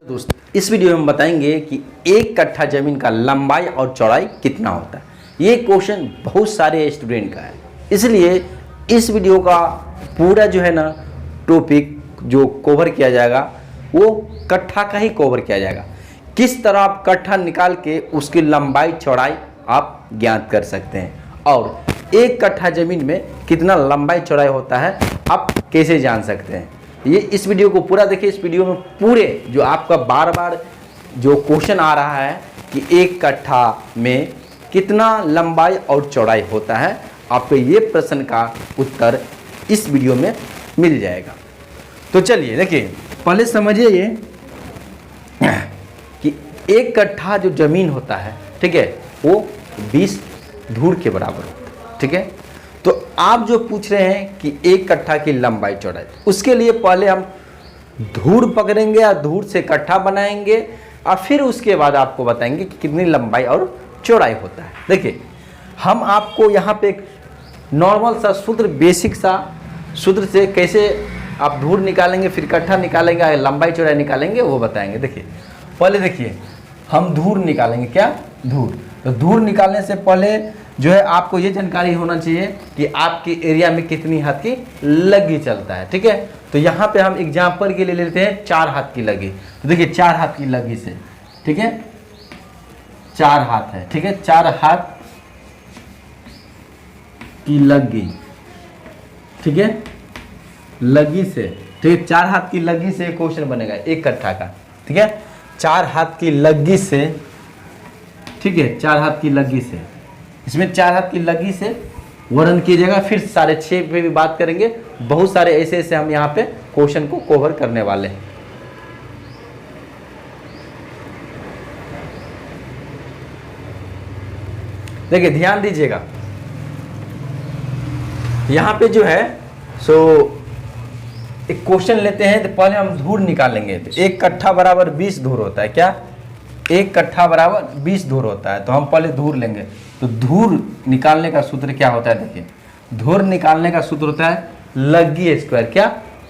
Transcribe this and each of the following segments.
दोस्त इस वीडियो में हम बताएंगे कि एक कट्ठा जमीन का लंबाई और चौड़ाई कितना होता है। ये क्वेश्चन बहुत सारे स्टूडेंट का है, इसलिए इस वीडियो का पूरा जो है ना टॉपिक जो कवर किया जाएगा वो कट्ठा का ही कवर किया जाएगा। किस तरह आप कट्ठा निकाल के उसकी लंबाई चौड़ाई आप ज्ञात कर सकते हैं और एक कट्ठा जमीन में कितना लंबाई चौड़ाई होता है आप कैसे जान सकते हैं। ये इस वीडियो को पूरा देखिए। इस वीडियो में पूरे जो आपका बार बार जो क्वेश्चन आ रहा है कि एक कट्ठा में कितना लंबाई और चौड़ाई होता है, आपको ये प्रश्न का उत्तर इस वीडियो में मिल जाएगा। तो चलिए देखिए, पहले समझिए ये कि एक कट्ठा जो जमीन होता है, ठीक है, वो 20 धूर के बराबर होता है। ठीक है, तो आप जो पूछ रहे हैं कि एक कट्ठा की लंबाई चौड़ाई, उसके लिए पहले हम धूर पकड़ेंगे या धूर से कट्ठा बनाएंगे और फिर उसके बाद आपको बताएंगे कि कितनी लंबाई और चौड़ाई होता है। देखिए, हम आपको यहाँ पे एक नॉर्मल सा सूत्र, बेसिक सा सूत्र से कैसे आप धूर निकालेंगे, फिर कट्ठा निकालेंगे, लंबाई चौड़ाई निकालेंगे, वो बताएंगे। देखिए, पहले देखिए हम धूर निकालेंगे। क्या? धूर। तो धूर निकालने से पहले जो है आपको ये जानकारी होना चाहिए कि आपके एरिया में कितनी हाथ की लग्गी चलता है। ठीक है, तो यहाँ पे हम एग्जाम्पल के लिए लेते हैं 4 हाथ की लग्गी। तो देखिए 4 हाथ की लग्गी से, ठीक है, 4 हाथ है। ठीक है, 4 हाथ की लग्गी, ठीक है, लग्गी से, ठीक है, 4 हाथ की लग्गी से क्वेश्चन बनेगा एक कट्ठा का। ठीक है, 4 हाथ की लग्गी से, ठीक है, 4 हाथ की लग्गी से, इसमें 4 हाथ की लग्गी से वर्णन कीजिएगा। फिर 6.5 पे भी बात करेंगे। बहुत सारे ऐसे ऐसे हम यहाँ पे क्वेश्चन को कवर करने वाले हैं। देखिए ध्यान दीजिएगा, यहाँ पे जो है सो एक क्वेश्चन लेते हैं। तो पहले हम धूर निकालेंगे। तो एक कट्ठा बराबर 20 धूर होता है। क्या? एक कट्ठा बराबर 20 धूर होता है। तो हम पहले धूर लेंगे। तो धूर निकालने का सूत्र क्या होता है? देखिए, धूर निकालने का सूत्र होता है लग्गी स्क्वायर। क्या?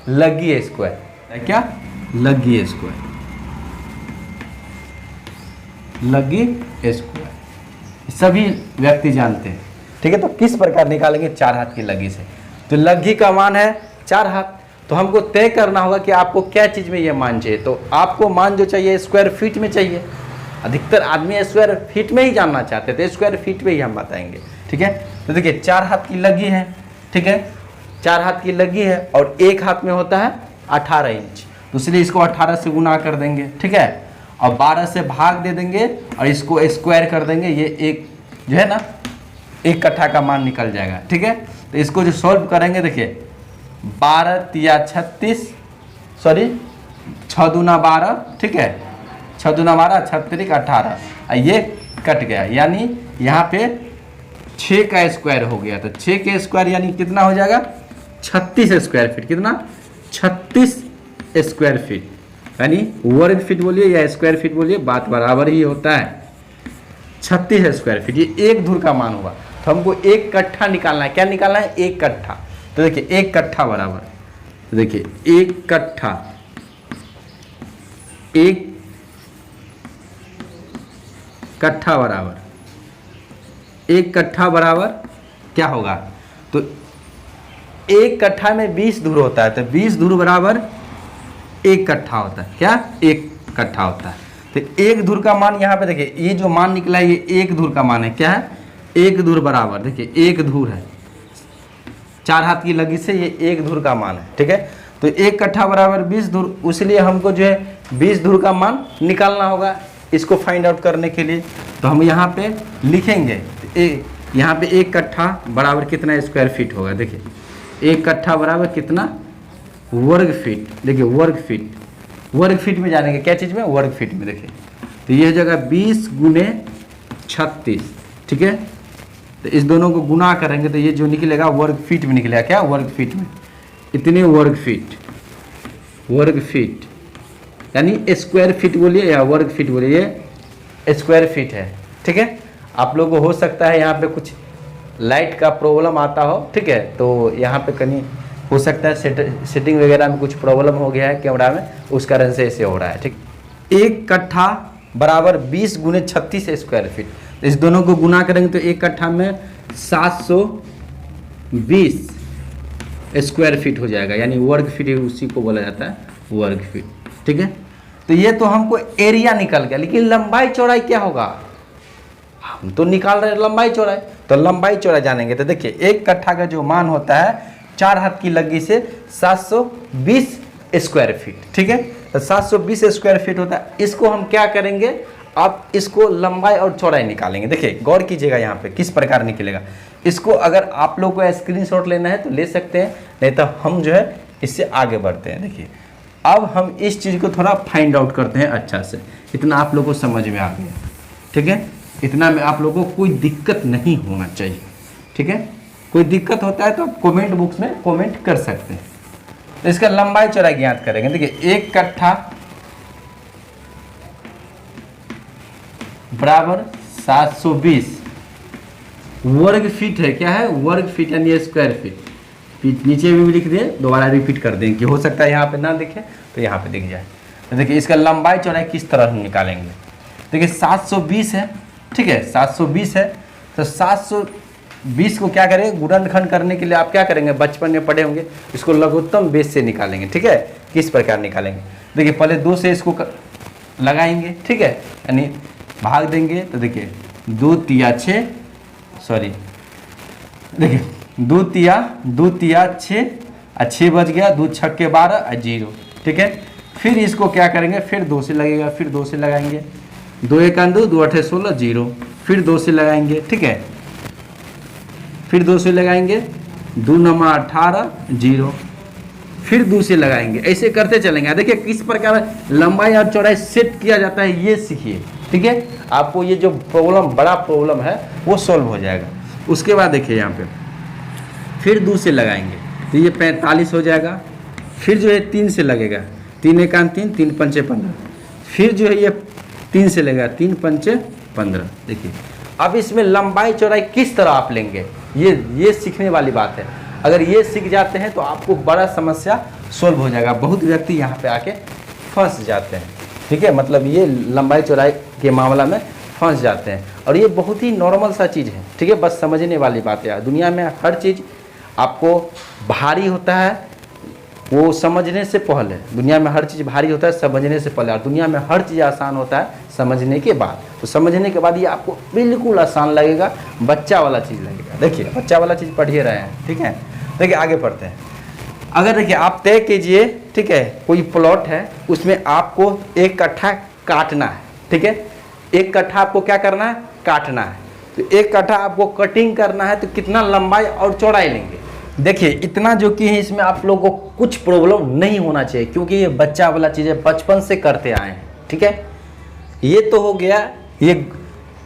लग्गी स्क्वायर। क्या? लग्गी स्क्वायर, लग्गी स्क्वायर सभी व्यक्ति जानते हैं। ठीक है, तो किस प्रकार निकालेंगे? 4 हाथ की लग्गी से। तो लग्गी का मान है 4 हाथ। तो हमको तय करना होगा कि आपको क्या चीज़ में ये मान चाहिए। तो आपको मान जो चाहिए स्क्वायर फीट में चाहिए। अधिकतर आदमी स्क्वायर फीट में ही जानना चाहते थे, स्क्वायर फीट में ही हम बताएंगे। ठीक है, तो देखिए 4 हाथ की लग्गी है। ठीक है, 4 हाथ की लग्गी है और एक हाथ में होता है 18 इंच। तो इसलिए इसको 18 से गुना कर देंगे। ठीक है, और 12 से भाग दे देंगे और इसको स्क्वायर कर देंगे। ये एक जो है ना एक कट्ठा का मान निकल जाएगा। ठीक है, तो इसको जो सॉल्व करेंगे, देखिए 12 तिया 36, सॉरी 6 दूना 12, ठीक है, 6 दूना 12, 36 18, ये कट गया, यानी यहाँ पे 6 का स्क्वायर हो गया। तो 6 के स्क्वायर यानी कितना हो जाएगा? 36 स्क्वायर फीट। कितना? 36 स्क्वायर फीट, यानी वर्ग फीट बोलिए या स्क्वायर फीट बोलिए, बात बराबर ही होता है। 36 स्क्वायर फीट, ये एक धूर का मान हुआ। तो हमको एक कट्ठा निकालना है। क्या निकालना है? एक कट्ठा। तो देखिए एक कट्ठा बराबर, तो देखिए एक कट्ठा, एक कट्ठा बराबर, एक कट्ठा बराबर क्या होगा? तो एक कट्ठा में 20 धूर होता है। तो 20 धूर बराबर एक कट्ठा होता है। क्या? एक कट्ठा होता है। तो एक धूर का मान यहाँ पे देखिए, ये जो मान निकला है ये एक धूर का मान है। क्या है? एक धूर बराबर, देखिए एक धूर है, 4 हाथ की लग्गी से ये एक धूर का मान है। ठीक है, तो एक कट्ठा बराबर 20 धूर, इसलिए हमको जो है 20 धूर का मान निकालना होगा। इसको फाइंड आउट करने के लिए तो हम यहाँ पे लिखेंगे, यहाँ पे एक कट्ठा बराबर कितना स्क्वायर फीट होगा। देखिए एक कट्ठा बराबर कितना? वर्ग फीट। देखिए वर्ग फीट, वर्ग फीट में जानेंगे। क्या चीज़ में? वर्ग फीट में। देखिए तो ये हो जाएगा 20 गुने 36। ठीक है, तो इस दोनों को गुना करेंगे तो ये जो निकलेगा वर्ग फीट में निकलेगा। क्या? वर्ग फीट में। इतने वर्ग फीट, वर्ग फीट यानी स्क्वायर फीट बोलिए या वर्ग फीट बोलिए, ये स्क्वायर फीट है। ठीक है, आप लोगों को हो सकता है यहाँ पे कुछ लाइट का प्रॉब्लम आता हो। ठीक है, तो यहाँ पे कहीं हो सकता है सेटिंग वगैरह में कुछ प्रॉब्लम हो गया है कैमरा में, उस कारण से ऐसे हो रहा है। ठीक, 1 कट्ठा बराबर 20 गुने 36 स्क्वायर फीट। इस दोनों को गुना करेंगे तो 1 कट्ठा में 720 स्क्वायर फीट हो जाएगा, यानी वर्ग फीट, उसी को बोला जाता है वर्ग फीट। ठीक है, तो ये तो हमको एरिया निकल गया, लेकिन लंबाई चौड़ाई क्या होगा, हम तो निकाल रहे हैं लंबाई चौड़ाई। तो लंबाई चौड़ाई जानेंगे तो देखिए 1 कट्ठा का जो मान होता है 4 हाथ की लग्गी से 720 स्क्वायर फीट। ठीक है, तो 720 स्क्वायर फीट होता है। इसको हम क्या करेंगे, आप इसको लंबाई और चौड़ाई निकालेंगे। देखिए गौर कीजिएगा यहाँ पे किस प्रकार निकलेगा। इसको अगर आप लोग को स्क्रीनशॉट लेना है तो ले सकते हैं, नहीं तो हम जो है इससे आगे बढ़ते हैं। देखिए अब हम इस चीज़ को थोड़ा फाइंड आउट करते हैं अच्छा से, इतना आप लोग को समझ में आ गया। ठीक है, इतना में आप लोगों को कोई दिक्कत नहीं होना चाहिए। ठीक है, कोई दिक्कत होता है तो आप कमेंट बॉक्स में कमेंट कर सकते हैं। तो इसका लंबाई चौड़ाई ज्ञात करेंगे। देखिए 1 कट्ठा बराबर 720 वर्ग फीट है। क्या है, वर्ग फीट यानी स्क्वायर फीट। नीचे भी लिख दिए, दोबारा रिपीट कर देंगे कि हो सकता है यहाँ पे ना दिखे तो यहाँ पे दिख जाए। तो देखिए इसका लंबाई चौड़ाई किस तरह निकालेंगे। देखिए 720 है, ठीक है, 720 है, तो 720 को क्या करेंगे, गुणनखंड करने के लिए आप क्या करेंगे, बचपन में पढ़े होंगे, इसको लघुत्तम बेस से निकालेंगे। ठीक है, किस प्रकार निकालेंगे, देखिए पहले 2 से इसको लगाएंगे। ठीक है, यानी भाग देंगे तो देखिए 2 तिया 6, सॉरी देखिए 2 तिया 6 और 6 बच गया, 2 छक्के 12 और 0। ठीक है, फिर इसको क्या करेंगे, फिर 2 से लगेगा, फिर 2 से लगाएंगे, 2 1 2 2 8 16 0, फिर 2 से लगाएंगे। ठीक है, फिर 2 से लगाएंगे, 2 9 18 0, फिर 2 से लगाएंगे। ऐसे करते चलेंगे। देखिए किस प्रकार लंबाई और चौड़ाई सेट किया जाता है, ये सीखिए। ठीक है, आपको ये जो प्रॉब्लम, बड़ा प्रॉब्लम है वो सॉल्व हो जाएगा। उसके बाद देखिए यहाँ पे फिर 2 से लगाएंगे तो ये 45 हो जाएगा। फिर जो है 3 से लगेगा, 3 1 3 3 5 15, फिर जो है ये 3 से लगेगा, 3 5 15। देखिए अब इसमें लंबाई चौड़ाई किस तरह आप लेंगे, ये सीखने वाली बात है। अगर ये सीख जाते हैं तो आपको बड़ा समस्या सॉल्व हो जाएगा। बहुत व्यक्ति यहाँ पे आके फंस जाते हैं। ठीक है, मतलब ये लंबाई चौड़ाई के मामला में फंस जाते हैं, और ये बहुत ही नॉर्मल सा चीज़ है। ठीक है, बस समझने वाली बात है। दुनिया में हर चीज़ आपको भारी होता है वो समझने से पहले, दुनिया में हर चीज़ भारी होता है समझने से पहले, और दुनिया में हर चीज़ आसान होता है समझने के बाद। तो समझने के बाद ये आपको बिल्कुल आसान लगेगा, बच्चा वाला चीज़ लगेगा। देखिए बच्चा वाला चीज़ पढ़िए रहे हैं। ठीक है, देखिए आगे पढ़ते हैं। अगर देखिए आप तय कीजिए, ठीक है, कोई प्लॉट है उसमें आपको 1 कट्ठा काटना है। ठीक है, 1 कट्ठा आपको क्या करना है, काटना है। तो 1 कट्ठा आपको कटिंग करना है तो कितना लंबाई और चौड़ाई लेंगे। देखिए इतना जो कि है इसमें आप लोगों को कुछ प्रॉब्लम नहीं होना चाहिए, क्योंकि ये बच्चा वाला चीज़ें बचपन से करते आए हैं। ठीक है, ये तो हो गया, ये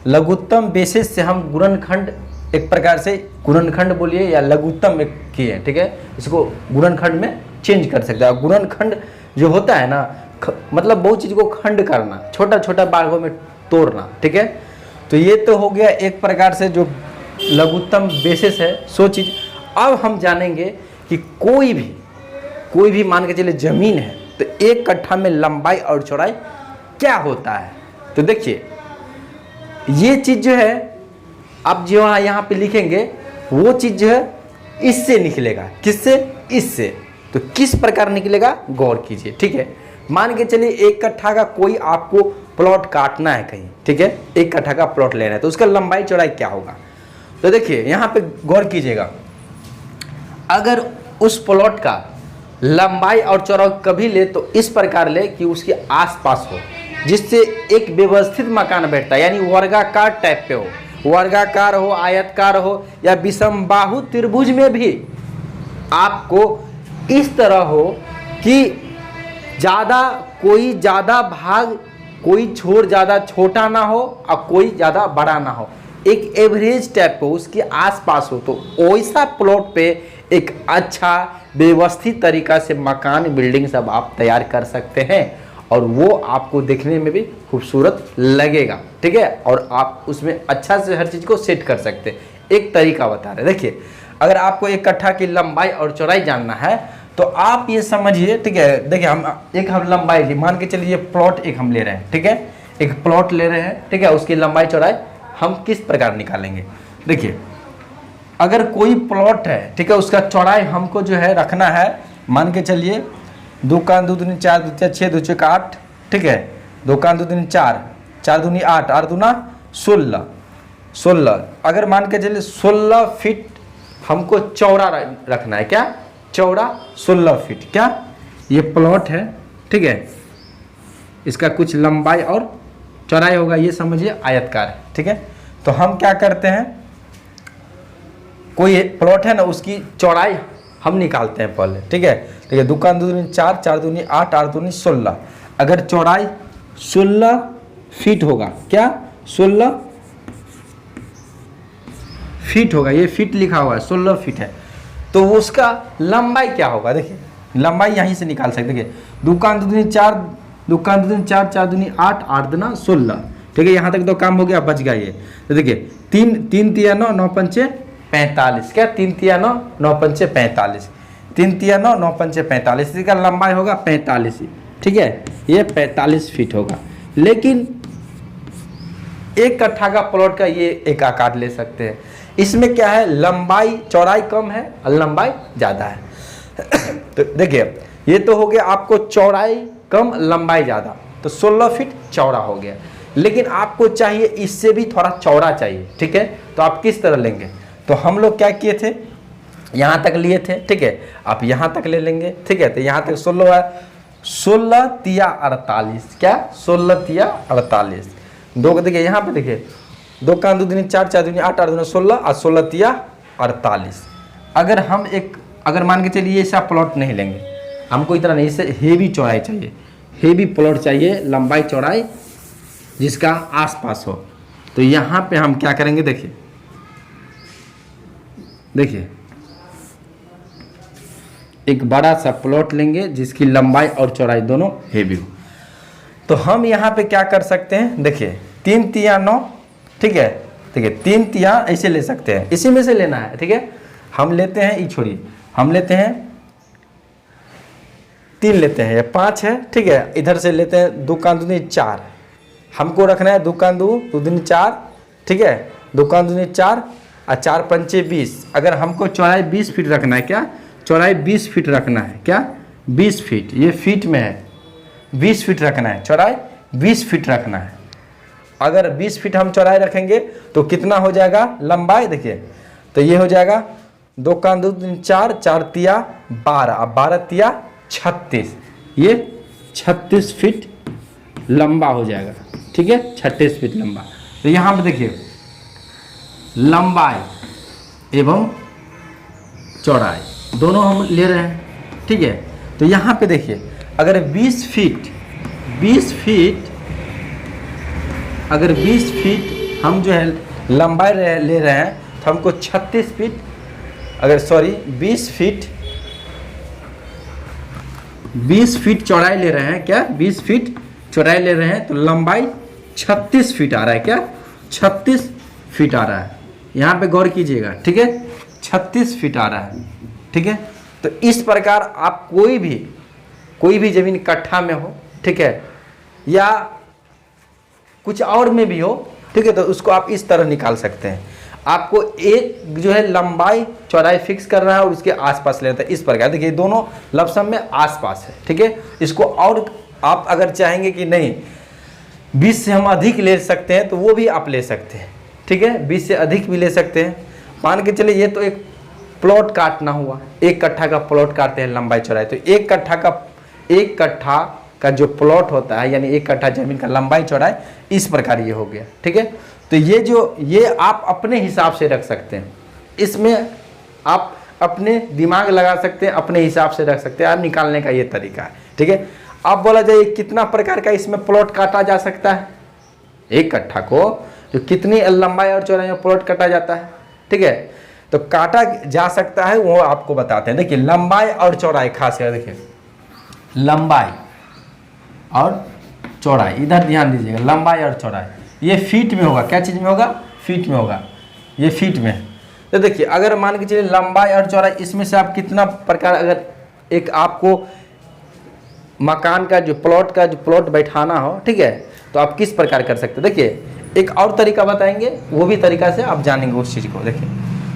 लघुत्तम बेसिस से हम गुणनखंड, एक प्रकार से गुणनखंड बोलिए या लघुत्तम एक किए। ठीक है, इसको गुणनखंड में चेंज कर सकते हैं। गुणनखंड जो होता है ना, मतलब बहुत चीज़ को खंड करना, छोटा छोटा भागों में तोड़ना। ठीक है, तो ये तो हो गया एक प्रकार से जो लघुत्तम बेसिस है सो चीज़। अब हम जानेंगे कि कोई भी मान के चलिए ज़मीन है तो 1 कट्ठा में लंबाई और चौड़ाई क्या होता है। तो देखिए ये चीज़ जो है आप जो यहाँ पे लिखेंगे वो चीज़ जो है इससे निकलेगा। किससे, इससे। तो किस प्रकार निकलेगा गौर कीजिए। ठीक है, मान के चलिए 1 कट्ठा का कोई आपको प्लॉट काटना है कहीं। ठीक है, 1 कट्ठा का प्लॉट लेना है तो उसका लंबाई चौड़ाई क्या होगा। तो देखिए यहाँ पे गौर कीजिएगा, अगर उस प्लॉट का लंबाई और चौड़ाई कभी ले तो इस प्रकार ले कि उसके आसपास हो, जिससे एक व्यवस्थित मकान बैठता है, यानी वर्गाकार टाइप पे हो, वर्गाकार हो, आयतकार हो या विषमबाहु त्रिभुज में भी आपको इस तरह हो कि कोई ज़्यादा भाग, कोई छोर ज़्यादा छोटा ना हो और कोई ज़्यादा बड़ा ना हो, एक एवरेज टाइप पे उसके आसपास हो। तो वैसा प्लॉट पे एक अच्छा व्यवस्थित तरीका से मकान, बिल्डिंग सब आप तैयार कर सकते हैं, और वो आपको देखने में भी खूबसूरत लगेगा। ठीक है, और आप उसमें अच्छा से हर चीज़ को सेट कर सकते हैं। एक तरीका बता रहे, देखिए अगर आपको एक कट्ठा की लंबाई और चौड़ाई जानना है तो आप ये समझिए, ठीक है। देखिए हम लंबाई ली, मान के चलिए प्लॉट एक हम ले रहे हैं, ठीक है, एक प्लॉट ले रहे हैं, ठीक है, उसकी लंबाई चौड़ाई हम किस प्रकार निकालेंगे। देखिए अगर कोई प्लॉट है, ठीक है, उसका चौड़ाई हमको जो है रखना है, मान के चलिए 2 का 2 दूनी 4 2 6 2 6 8, ठीक है, 2 का 2 दूनी 4 4 दूनी 8 8 दूना 16, अगर मान के चलिए 16 फीट हमको चौड़ा रखना है, क्या चौड़ा 16 फीट, क्या ये प्लॉट है, ठीक है, इसका कुछ लंबाई और चौड़ाई होगा, ये समझिए आयतकार है, ठीक है। तो हम क्या करते हैं, कोई प्लॉट है ना, उसकी चौड़ाई हम निकालते हैं पहले, ठीक है। ठीक है, 2 का 2 दूनी 4 4 दूनी 8 8 दूनी 16, अगर चौड़ाई 16 फीट होगा, क्या 16 फीट होगा, ये फीट लिखा हुआ है 16 फीट है, तो उसका लंबाई क्या होगा। देखिए लंबाई यहीं से निकाल सकते, देखिए 2 का 2 दूनी 4 2 का 2 दूनी 4 4 दूनी 8 8 दूना 16, ठीक है, यहाँ तक तो काम हो गया, बच गया ये। तो देखिए 3 3 तिया 9 9 पंचे 45, क्या 3 तिया 9 9 पंचे 45, 3 तिया 9 9 पंचे 45, इसका लंबाई होगा 45, ठीक है, ये 45 फीट होगा। लेकिन एक कट्ठा का प्लॉट का ये एक आकार ले सकते हैं, इसमें क्या है, लंबाई चौड़ाई कम है और लंबाई ज़्यादा है। तो देखिए ये तो हो गया आपको चौड़ाई कम लंबाई ज़्यादा, तो 16 फीट चौड़ा हो गया। लेकिन आपको चाहिए इससे भी थोड़ा चौड़ा चाहिए, ठीक है, तो आप किस तरह लेंगे। तो हम लोग क्या किए थे, यहाँ तक लिए थे, ठीक है, आप यहाँ तक ले लेंगे, ठीक है, तो यहाँ तक 16 है, 16 तिया 48, क्या 16 तिया 48, 2 को देखिए यहाँ पे देखिए 2 का 2 दूनी 4 4 दूनी 8 8 दूनी 16 और 16 तिया 48। अगर हम अगर मान के चलिए ऐसा प्लॉट नहीं लेंगे, हमको इतना नहीं, इससे हेवी चौड़ाई चाहिए, हेवी प्लॉट चाहिए, लंबाई चौड़ाई जिसका आसपास हो। तो यहाँ पे हम क्या करेंगे, देखिए देखिए एक बड़ा सा प्लॉट लेंगे जिसकी लंबाई और चौड़ाई दोनों हेवी हो। तो हम यहाँ पे क्या कर सकते हैं, देखिए 3 तिया 9, ठीक है, देखिए 3 तिया ऐसे ले सकते हैं, इसी में से लेना है, ठीक है, हम लेते हैं, ये छोड़िए, हम लेते हैं 3 लेते हैं, 5 है, ठीक है, इधर से लेते हैं 2 का 2 दूनी 4, हमको रखना है 2 का 2 दूनी 4, ठीक है, 2 का 2 दूनी 4 और 4 पंचे 20, अगर हमको चौड़ाई 20 फीट रखना है, क्या चौड़ाई 20 फीट रखना है, क्या 20 फीट, ये फीट में है, 20 फीट रखना है, चौड़ाई 20 फीट रखना है। अगर 20 फीट हम चौड़ाई रखेंगे तो कितना हो जाएगा लंबाई, देखिए तो ये हो जाएगा 2 का 2 दूनी 4 4 तिया 12 और 12 तिया 36, ये 36 फीट लंबा हो जाएगा, ठीक है, 36 फीट लंबा। तो यहाँ पे देखिए लंबाई एवं चौड़ाई दोनों हम ले रहे हैं, ठीक है। तो यहाँ पे देखिए अगर 20 फीट अगर 20 फीट हम जो है लंबाई ले रहे हैं तो हमको 36 फीट, अगर सॉरी 20 फीट चौड़ाई ले रहे हैं, क्या 20 फीट चौड़ाई ले रहे हैं, तो लंबाई 36 फीट आ रहा है, क्या 36 फीट आ रहा है, यहाँ पे गौर कीजिएगा, ठीक है, 36 फीट आ रहा है, ठीक है। तो इस प्रकार आप कोई भी जमीन कट्ठा में हो, ठीक है, या कुछ और में भी हो, ठीक है, तो उसको आप इस तरह निकाल सकते हैं। आपको एक जो है लंबाई चौड़ाई फिक्स करना है और उसके आसपास लेना है, इस प्रकार देखिए दोनों लमसम में आसपास है, ठीक है। इसको और आप अगर चाहेंगे कि नहीं 20 से हम अधिक ले सकते हैं तो वो भी आप ले सकते हैं, ठीक है, 20 से अधिक भी ले सकते हैं। मान के चलिए ये तो एक प्लॉट काटना हुआ, एक कट्ठा का प्लॉट काटते हैं लंबाई चौड़ाई, तो एक कट्ठा का जो प्लॉट होता है, यानी एक कट्ठा जमीन का लंबाई चौड़ाई इस प्रकार ये हो गया, ठीक है। तो ये आप अपने हिसाब से रख सकते हैं, इसमें आप अपने दिमाग लगा सकते हैं, अपने हिसाब से रख सकते हैं, आप निकालने का ये तरीका है, ठीक है। अब बोला जाए कितना प्रकार का इसमें प्लॉट काटा जा सकता है, एक कट्ठा को जो कितनी लंबाई और चौड़ाई में प्लॉट काटा जाता है, ठीक है, तो काटा जा सकता है वो आपको बताते हैं। देखिए लंबाई और चौड़ाई खास कर, देखिए लंबाई और चौड़ाई, इधर ध्यान दीजिएगा, लंबाई और चौड़ाई ये फीट में होगा, क्या चीज़ में होगा, फीट में होगा, ये फीट में। तो देखिए अगर मान के चलिए लंबाई और चौड़ाई इसमें से आप कितना प्रकार, अगर एक आपको मकान का जो प्लॉट बैठाना हो, ठीक है, तो आप किस प्रकार कर सकते हैं। देखिए एक और तरीका बताएंगे, वो भी तरीका से आप जानेंगे उस चीज़ को। देखिए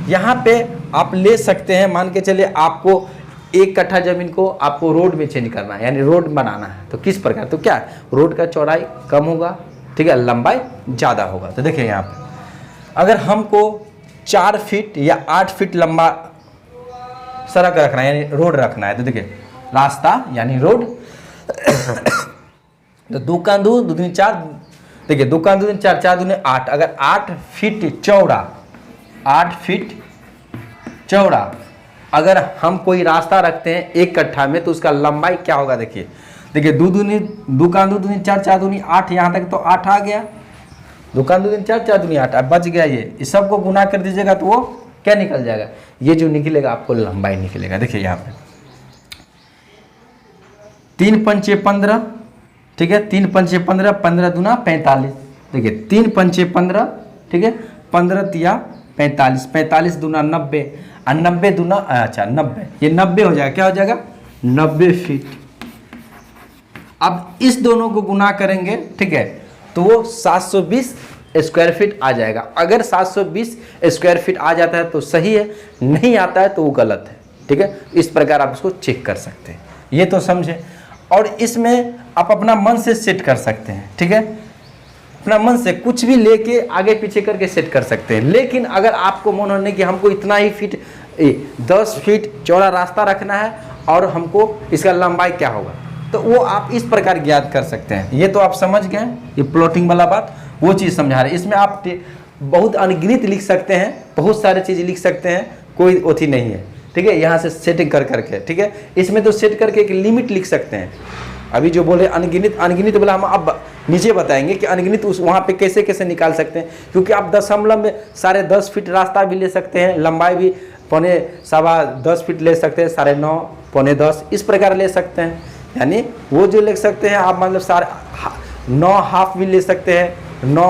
यहाँ पे आप ले सकते हैं, मान के चलिए आपको 1 कट्ठा ज़मीन को आपको रोड में चेंज करना है, यानी रोड बनाना है, तो किस प्रकार, तो क्या रोड का चौड़ाई कम होगा, ठीक है, लंबाई ज़्यादा होगा। तो देखिए यहाँ पे अगर हमको 4 फीट या 8 फीट लंबा सड़क रखना है, यानी रोड रखना है, तो देखिए रास्ता यानी रोड, तो 2 का 2 2 दूनी 4, देखिए 2 का 2 4 4 दूनी 8, अगर 8 फीट चौड़ा, 8 फीट चौड़ा अगर हम कोई रास्ता रखते हैं 1 कट्ठा में, तो उसका लंबाई क्या होगा। देखिए 2 दूनी 2 का 2 दूनी 4 4 दूनी 8, यहाँ तक तो 8 आ गया, 2 का 2 दूनी 4 4 दूनी 8, अब बच गया ये, इस सब को गुना कर दीजिएगा तो वो क्या निकल जाएगा, ये जो निकलेगा आपको लंबाई निकलेगा। देखिए यहाँ पे 3 पंचे 15, ठीक है, 3 पंचे 15, 15 दूना 45, देखिए 3 पंचे 15, ठीक है, 15 तिया 45, 45 दूना 90, और 90 दूना, अच्छा 90, ये 90 हो जाएगा, क्या हो जाएगा 90 फीट। अब इस दोनों को गुना करेंगे, ठीक है, तो वो 720 स्क्वायर फीट आ जाएगा। अगर 720 स्क्वायर फीट आ जाता है तो सही है, नहीं आता है तो वो गलत है, ठीक है। इस प्रकार आप इसको चेक कर सकते हैं, ये तो समझे। और इसमें आप अपना मन से सेट कर सकते हैं, ठीक है, अपना मन से कुछ भी लेके आगे पीछे करके सेट कर सकते हैं। लेकिन अगर आपको मन होने कि हमको इतना ही फीट 10 फीट चौड़ा रास्ता रखना है और हमको इसका लंबाई क्या होगा, तो वो आप इस प्रकार ज्ञात कर सकते हैं। ये तो आप समझ गए, ये प्लॉटिंग वाला बात, वो चीज़ समझा रहे। इसमें आप बहुत अनगिनत लिख सकते हैं, बहुत सारे चीज़ लिख सकते हैं, कोई ओथी नहीं है, ठीक है, यहाँ से सेटिंग कर करके, ठीक है। इसमें तो सेट करके एक लिमिट लिख सकते हैं। अभी जो बोले अनगिनत बोला, हम अब नीचे बताएंगे कि अनगिनत उस वहाँ पे कैसे कैसे निकाल सकते हैं, क्योंकि आप दशमलव में 10.5 फीट रास्ता भी ले सकते हैं, लंबाई भी 9.25 फीट ले सकते हैं, 9.5 पौने 10 इस प्रकार ले सकते हैं। यानी वो जो ले सकते हैं आप, मतलब 9 हाफ भी ले सकते हैं, 9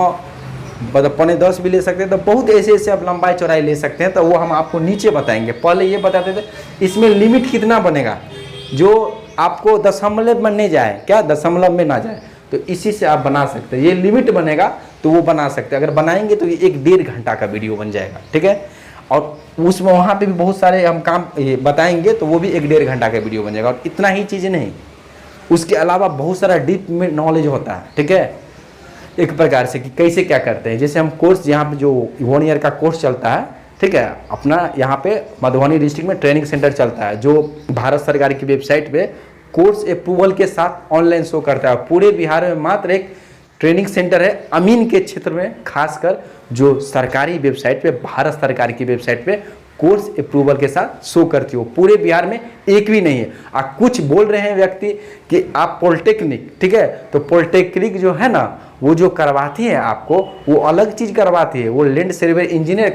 पौने 10 भी ले सकते हैं। तो बहुत ऐसे आप लंबाई चौड़ाई ले सकते हैं, तो वो हम आपको नीचे बताएंगे। पहले ये बताते थे इसमें लिमिट कितना बनेगा, जो आपको दशमलव में नहीं जाए, क्या दशमलव में ना जाए, तो इसी से आप बना सकते हैं। ये लिमिट बनेगा तो वो बना सकते हैं। अगर बनाएंगे तो ये 1-1.5 घंटा का वीडियो बन जाएगा, ठीक है। और उसमें वहाँ पे भी बहुत सारे हम काम ये बताएंगे, तो वो भी 1-1.5 घंटा का वीडियो बन जाएगा। और इतना ही चीज़ नहीं, उसके अलावा बहुत सारा डीप में नॉलेज होता है, ठीक है, एक प्रकार से कि कैसे क्या करते हैं। जैसे हम कोर्स यहाँ पे जो 1 ईयर का कोर्स चलता है, ठीक है, अपना यहाँ पे मधुबनी डिस्ट्रिक्ट में ट्रेनिंग सेंटर चलता है, जो भारत सरकार की वेबसाइट पे कोर्स अप्रूवल के साथ ऑनलाइन शो करता है। पूरे बिहार में मात्र एक ट्रेनिंग सेंटर है अमीन के क्षेत्र में, खासकर जो सरकारी वेबसाइट पे, भारत सरकार की वेबसाइट पे कोर्स अप्रूवल के साथ शो करती हो। पूरे बिहार में एक भी नहीं है। कुछ बोल रहे हैं व्यक्ति कि आप पॉलिटेक्निक, ठीक है, तो पॉलिटेक्निक जो है ना, वो जो करवाती है आपको, वो अलग चीज़ करवाती है, वो लैंड सर्वे इंजीनियर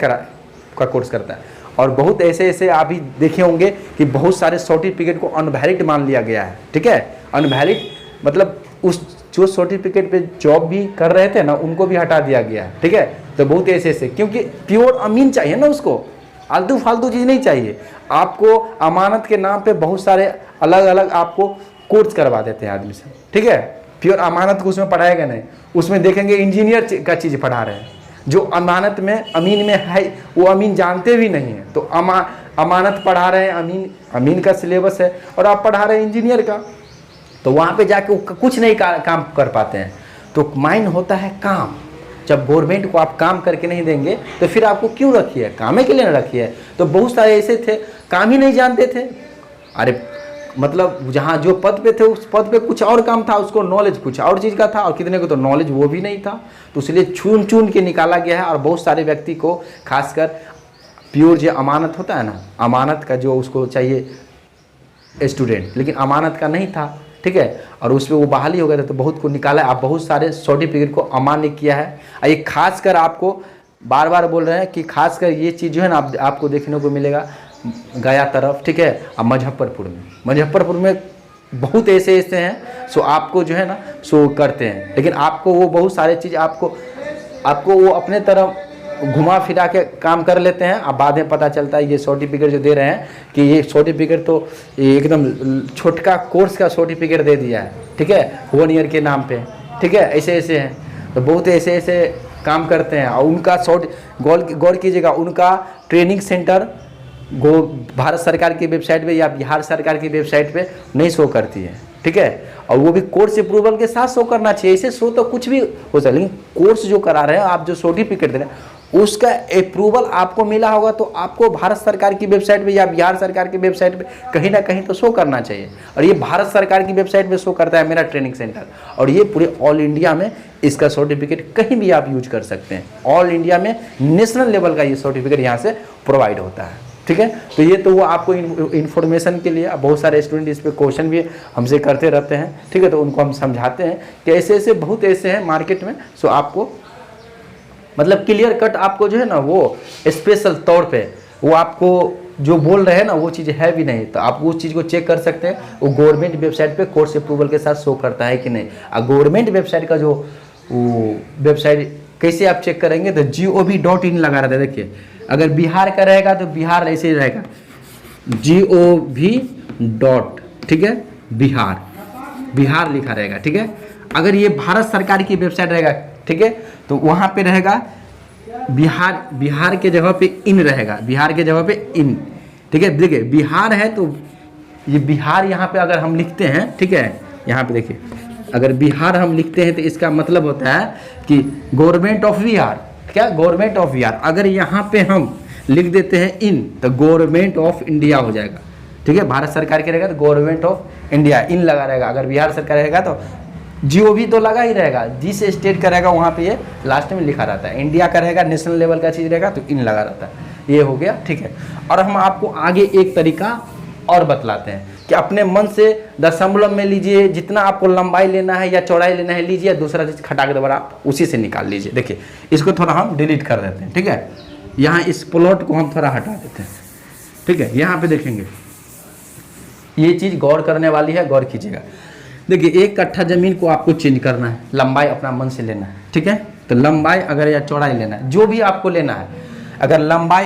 का कोर्स करता है। और बहुत ऐसे आप भी देखे होंगे कि बहुत सारे सर्टिफिकेट को अनवैलिड मान लिया गया है, ठीक है। अनवैलिड मतलब उस जो सर्टिफिकेट पे जॉब भी कर रहे थे ना, उनको भी हटा दिया गया है, ठीक है। तो बहुत ऐसे क्योंकि प्योर अमीन चाहिए ना, उसको आलतू फालतू चीज़ नहीं चाहिए। आपको अमानत के नाम पे बहुत सारे अलग अलग आपको कोर्स करवा देते हैं आदमी से, ठीक है। प्योर अमानत को उसमें पढ़ाएगा नहीं, उसमें देखेंगे इंजीनियर का चीज़ पढ़ा रहे हैं, जो अमानत में अमीन में है वो अमीन जानते भी नहीं है। तो अमानत पढ़ा रहे हैं, अमीन का सिलेबस है, और आप पढ़ा रहे हैं इंजीनियर का, तो वहाँ पे जाके कुछ नहीं काम कर पाते हैं। तो माइन होता है काम। जब गवर्नमेंट को आप काम करके नहीं देंगे तो फिर आपको क्यों रखी है, काम के लिए ना रखी है। तो बहुत सारे ऐसे थे काम ही नहीं जानते थे। अरे मतलब जहाँ जो पद पे थे उस पद पे कुछ और काम था, उसको नॉलेज कुछ और चीज़ का था, और कितने को तो नॉलेज वो भी नहीं था। तो इसलिए चुन चुन के निकाला गया है। और बहुत सारे व्यक्ति को खासकर प्योर जो अमानत होता है ना, अमानत का जो उसको चाहिए स्टूडेंट, लेकिन अमानत का नहीं था, ठीक है, और उसमें वो बहाली हो गया था, तो बहुत को निकाला। आप बहुत सारे सर्टिफिकेट को अमान्य किया है। ये खासकर आपको बार बार बोल रहे हैं कि खासकर ये चीज़ जो है ना आपको देखने को मिलेगा गया तरफ, ठीक है, और मुजफ्फरपुर में बहुत ऐसे हैं सो आपको जो है ना सो करते हैं। लेकिन आपको वो बहुत सारे चीज़ आपको वो अपने तरफ घुमा फिरा के काम कर लेते हैं। अब बाद में पता चलता है ये सर्टिफिकेट जो दे रहे हैं कि ये सर्टिफिकेट तो एकदम छोटका कोर्स का सर्टिफिकेट दे दिया है, ठीक है, 1 ईयर के नाम पे, ठीक है। ऐसे ऐसे हैं, तो बहुत ऐसे ऐसे काम करते हैं। और उनका गौर कीजिएगा, उनका ट्रेनिंग सेंटर भारत सरकार की वेबसाइट पे या बिहार सरकार की वेबसाइट पे नहीं शो करती है, ठीक है। और वो भी कोर्स अप्रूवल के साथ शो करना चाहिए। ऐसे शो तो कुछ भी हो सकता है, लेकिन कोर्स जो करा रहे हैं आप, जो सर्टिफिकेट दे रहे हैं, उसका अप्रूवल आपको मिला होगा तो आपको भारत सरकार की वेबसाइट पे या बिहार सरकार की वेबसाइट पे कहीं ना कहीं तो शो करना चाहिए। और ये भारत सरकार की वेबसाइट पे शो करता है मेरा ट्रेनिंग सेंटर, और ये पूरे ऑल इंडिया में इसका सर्टिफिकेट कहीं भी आप यूज कर सकते हैं। ऑल इंडिया में नेशनल लेवल का ये सर्टिफिकेट यहाँ से प्रोवाइड होता है, ठीक है। तो ये तो वो आपको इन्फॉर्मेशन के लिए, बहुत सारे स्टूडेंट इस पे क्वेश्चन भी हमसे करते रहते हैं, ठीक है। तो उनको हम समझाते हैं कि ऐसे ऐसे बहुत ऐसे हैं मार्केट में, सो आपको मतलब क्लियर कट आपको जो है ना वो स्पेशल तौर पे वो आपको जो बोल रहे हैं ना वो चीज़ है भी नहीं, तो आप उस चीज़ को चेक कर सकते हैं। वो गवर्नमेंट वेबसाइट पे कोर्स अप्रूवल के साथ शो करता है कि नहीं। और गवर्नमेंट वेबसाइट का जो वेबसाइट कैसे आप चेक करेंगे, तो gov.in लगा रहता है। देखिए, अगर बिहार का रहेगा तो बिहार ऐसे ही रहेगा, gov. ठीक है, बिहार लिखा रहेगा, ठीक है। अगर ये भारत सरकार की वेबसाइट रहेगा, ठीक है, तो वहाँ पे रहेगा बिहार के जगह पे इन रहेगा, बिहार के जगह पे इन, ठीक है। देखिए बिहार है तो ये बिहार यहाँ पे अगर हम लिखते हैं, ठीक है, यहाँ पे देखिए अगर बिहार हम लिखते हैं तो इसका मतलब होता है कि गवर्नमेंट ऑफ बिहार, क्या गवर्नमेंट ऑफ बिहार। अगर यहाँ पे हम लिख देते हैं इन तो गवर्नमेंट ऑफ इंडिया हो जाएगा, ठीक है। भारत सरकार के रहेगा तो गवर्नमेंट ऑफ इंडिया इन लगा रहेगा। अगर बिहार सरकार रहेगा तो GOV तो लगा ही रहेगा, जिस स्टेट का रहेगा वहाँ पे ये लास्ट में लिखा रहता है। इंडिया का रहेगा, नेशनल लेवल का चीज़ रहेगा तो इन लगा रहता है। ये हो गया, ठीक है। और हम आपको आगे एक तरीका और बतलाते हैं कि अपने मन से दशमलव में लीजिए, जितना आपको लंबाई लेना है या चौड़ाई लेना है लीजिए, दूसरा चीज़ खटा के दोबारा उसी से निकाल लीजिए। देखिए इसको थोड़ा हम डिलीट कर देते हैं, ठीक है। यहाँ इस प्लॉट को हम थोड़ा हटा देते हैं, ठीक है। यहाँ पे देखेंगे ये चीज़ गौर करने वाली है, गौर कीजिएगा। देखिए 1 कट्ठा ज़मीन को आपको चेंज करना है, लंबाई अपना मन से लेना है, ठीक है। तो लंबाई अगर या चौड़ाई लेना है, जो भी आपको लेना है, अगर लंबाई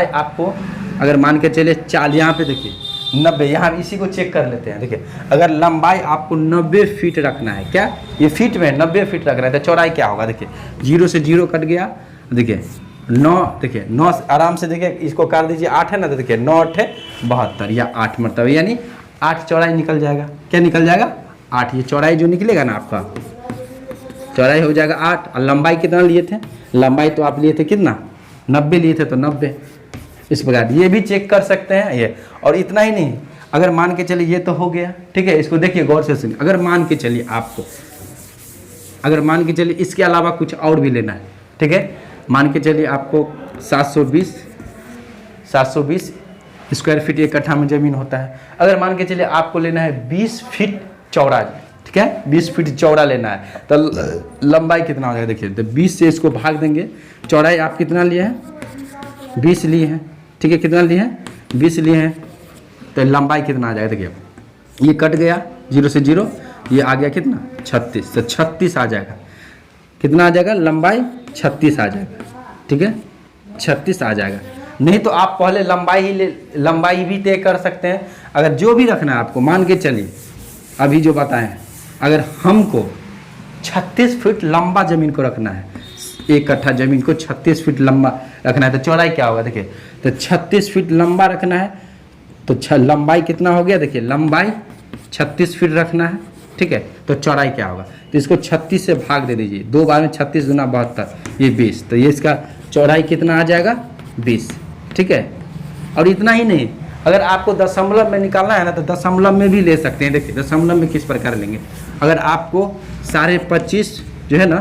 आपको अगर मान के चले 40, यहाँ पे देखिए 90, यहाँ इसी को चेक कर लेते हैं। देखिए अगर लंबाई आपको 90 फीट रखना है, क्या ये फीट में 90 फीट रखना है, तो चौड़ाई क्या होगा। देखिए 0 से 0 कट गया, देखिए 9, देखिए 9 आराम से, देखिए इसको काट दीजिए, 8 है ना, तो देखिए 9 8 72 या 8 मतलब यानी 8 चौड़ाई निकल जाएगा। क्या निकल जाएगा 8, ये चौड़ाई जो निकलेगा ना आपका, चौड़ाई हो जाएगा 8। और लंबाई कितना लिए थे, लंबाई तो आप लिए थे कितना 90 लिए थे, तो 90 इस प्रकार ये भी चेक कर सकते हैं ये। और इतना ही नहीं, अगर मान के चलिए ये तो हो गया, ठीक है। इसको देखिए गौर से सुनिए, अगर मान के चलिए आपको, अगर मान के चलिए इसके अलावा कुछ और भी लेना है, ठीक है। मान के चलिए आपको 720 स्क्वायर फीट 1 कट्ठा में ज़मीन होता है। अगर मान के चलिए आपको लेना है 20 फीट चौड़ा, ठीक है, 20 फीट चौड़ा लेना है, तो लंबाई कितना हो जाएगा। देखिए तो 20 से इसको भाग देंगे, चौड़ाई आप कितना लिए हैं 20 लिए हैं, ठीक है। कितना लिए हैं 20 लिए हैं, तो लंबाई कितना आ जाएगा। देखिए ये कट गया 0 से 0, ये आ गया कितना 36, तो 36 आ जाएगा। कितना आ जाएगा लंबाई 36 आ जाएगा, ठीक है, 36 आ जाएगा। नहीं तो आप पहले लंबाई भी तय कर सकते हैं। अगर जो भी रखना है आपको, मान के चलिए अभी जो बताएं, अगर हमको 36 फीट लंबा ज़मीन को रखना है, 1 कट्ठा ज़मीन को 36 फीट लंबा रखना है, तो चौड़ाई क्या होगा। देखिए तो 36 फीट लंबा रखना है, तो लंबाई कितना हो गया। देखिए लंबाई 36 फीट रखना है, ठीक है, तो चौड़ाई क्या होगा। तो इसको 36 से भाग दे दीजिए, 2 बार में 36 दूना 72, ये 20, तो ये इसका चौड़ाई कितना आ जाएगा 20, ठीक है। और इतना ही नहीं, अगर आपको दशमलव में निकालना है ना, तो दशमलव में भी ले सकते हैं। देखिए दशमलव में किस प्रकार लेंगे, अगर आपको 25.5 जो है ना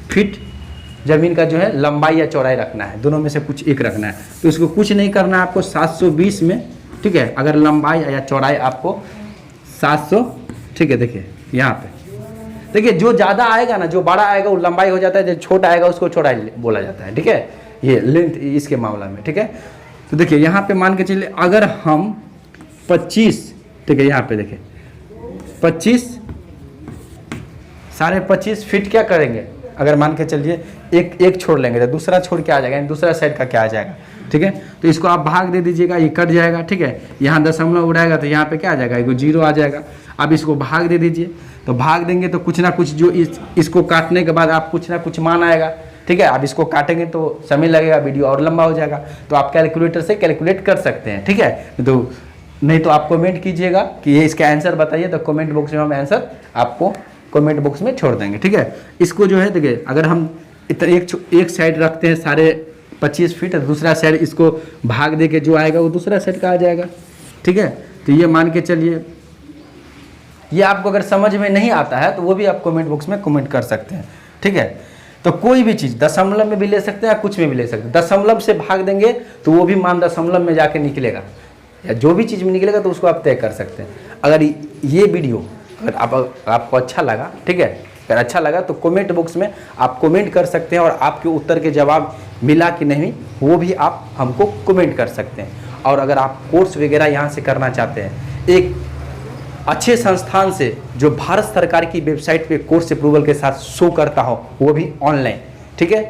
फीट ज़मीन का जो है लंबाई या चौड़ाई रखना है, दोनों में से कुछ एक रखना है, तो इसको कुछ नहीं करना है आपको 720 में, ठीक है। अगर लंबाई या चौड़ाई आपको 700, ठीक है। देखिए यहाँ पे देखिए जो ज़्यादा आएगा ना, जो बड़ा आएगा वो लंबाई हो जाता है, जो छोटा आएगा उसको चौड़ाई बोला जाता है, ठीक है। ये लेंथ इसके मामला में, ठीक है। तो देखिए यहाँ पे मान के चलिए अगर हम 25, ठीक है, यहाँ पे देखिए 25 साढ़े 25 फीट क्या करेंगे, अगर मान के चलिए एक छोड़ लेंगे तो दूसरा छोड़ के आ जाएगा, यानी दूसरा साइड का क्या आ जाएगा, ठीक है। तो इसको आप भाग दे दीजिएगा, ये कट जाएगा, ठीक है। यहाँ दशमलव उड़ाएगा तो यहाँ पे क्या आ जाएगा, एक 0 आ जाएगा। अब इसको भाग दे दीजिए, तो भाग देंगे तो कुछ ना कुछ जो इसको काटने के बाद आप कुछ ना कुछ मान आएगा, ठीक है। आप इसको काटेंगे तो समय लगेगा, वीडियो और लंबा हो जाएगा, तो आप कैलकुलेटर से कैलकुलेट कर सकते हैं, ठीक है। तो नहीं तो आप कमेंट कीजिएगा कि ये इसका आंसर बताइए, तो कमेंट बॉक्स में हम आंसर आपको कमेंट बॉक्स में छोड़ देंगे, ठीक है। इसको जो है देखिए, अगर हम एक साइड रखते हैं सारे 25 फीट, दूसरा साइड इसको भाग दे के जो आएगा वो दूसरा साइड का आ जाएगा, ठीक है। तो ये मान के चलिए, ये आपको अगर समझ में नहीं आता है तो वो भी आप कमेंट बॉक्स में कमेंट कर सकते हैं, ठीक है। तो कोई भी चीज़ दशमलव में भी ले सकते हैं या कुछ में भी ले सकते हैं। दशमलव से भाग देंगे तो वो भी मान दशमलव में जाके निकलेगा, या जो भी चीज़ में निकलेगा तो उसको आप तय कर सकते हैं। अगर ये वीडियो अगर आपको अच्छा लगा, ठीक है, अगर अच्छा लगा तो कमेंट बॉक्स में आप कमेंट कर सकते हैं, और आपके उत्तर के जवाब मिला कि नहीं वो भी आप हमको कमेंट कर सकते हैं। और अगर आप कोर्स वगैरह यहाँ से करना चाहते हैं एक अच्छे संस्थान से जो भारत सरकार की वेबसाइट पे कोर्स अप्रूवल के साथ शो करता हो, वो भी ऑनलाइन, ठीक है,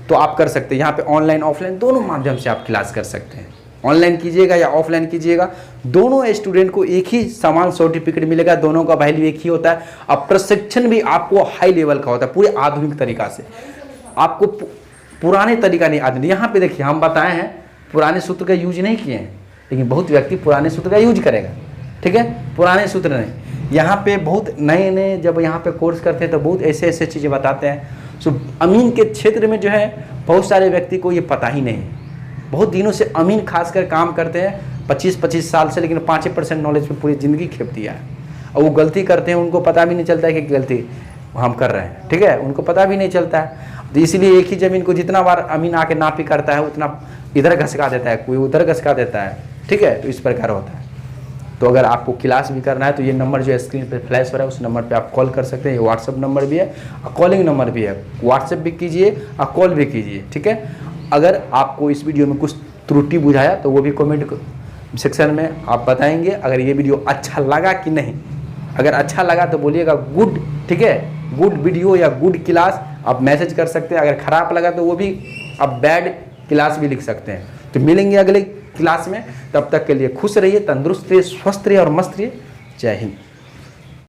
तो आप कर सकते हैं। यहाँ पे ऑनलाइन ऑफलाइन दोनों माध्यम से आप क्लास कर सकते हैं। ऑनलाइन कीजिएगा या ऑफलाइन कीजिएगा, दोनों स्टूडेंट को एक ही समान सर्टिफिकेट मिलेगा, दोनों का वैल्यू एक ही होता है। अब प्रशिक्षण भी आपको हाई लेवल का होता है, पूरे आधुनिक तरीका से। आपको पुराने तरीका नहीं आधुनिक। यहाँ पे देखिए हम बताए हैं, पुराने सूत्र का यूज नहीं किए हैं, लेकिन बहुत व्यक्ति पुराने सूत्र का यूज करेगा, ठीक है, पुराने सूत्र नहीं। यहाँ पे बहुत नए नए जब यहाँ पे कोर्स करते हैं तो बहुत ऐसे ऐसे चीज़ें बताते हैं। सो अमीन के क्षेत्र में जो है बहुत सारे व्यक्ति को ये पता ही नहीं है। बहुत दिनों से अमीन खासकर काम करते हैं 25-25 साल से, लेकिन 5% नॉलेज पे पूरी ज़िंदगी खेप दिया है। और वो गलती करते हैं, उनको पता भी नहीं चलता है कि गलती हम कर रहे हैं, ठीक है, उनको पता भी नहीं चलता है। तो इसलिए एक ही ज़मीन को जितना बार अमीन आके नापी करता है उतना इधर घसका देता है, कोई उधर घसका देता है, ठीक है। तो इस प्रकार होता है। तो अगर आपको क्लास भी करना है तो ये नंबर जो है स्क्रीन पर फ्लैश हो रहा है, उस नंबर पे आप कॉल कर सकते हैं। ये व्हाट्सअप नंबर भी है और कॉलिंग नंबर भी है, व्हाट्सअप भी कीजिए और कॉल भी कीजिए, ठीक है। अगर आपको इस वीडियो में कुछ त्रुटि बुझाया तो वो भी कमेंट सेक्शन में आप बताएंगे। अगर ये वीडियो अच्छा लगा कि नहीं, अगर अच्छा लगा तो बोलिएगा गुड, ठीक है, गुड वीडियो या गुड क्लास आप मैसेज कर सकते हैं। अगर ख़राब लगा तो वो भी आप बैड क्लास भी लिख सकते हैं। तो मिलेंगे अगले क्लास में, तब तक के लिए खुश रहिए, तंदुरुस्त रहिए, स्वस्थ रहिए और मस्त रहिए। जय हिंद।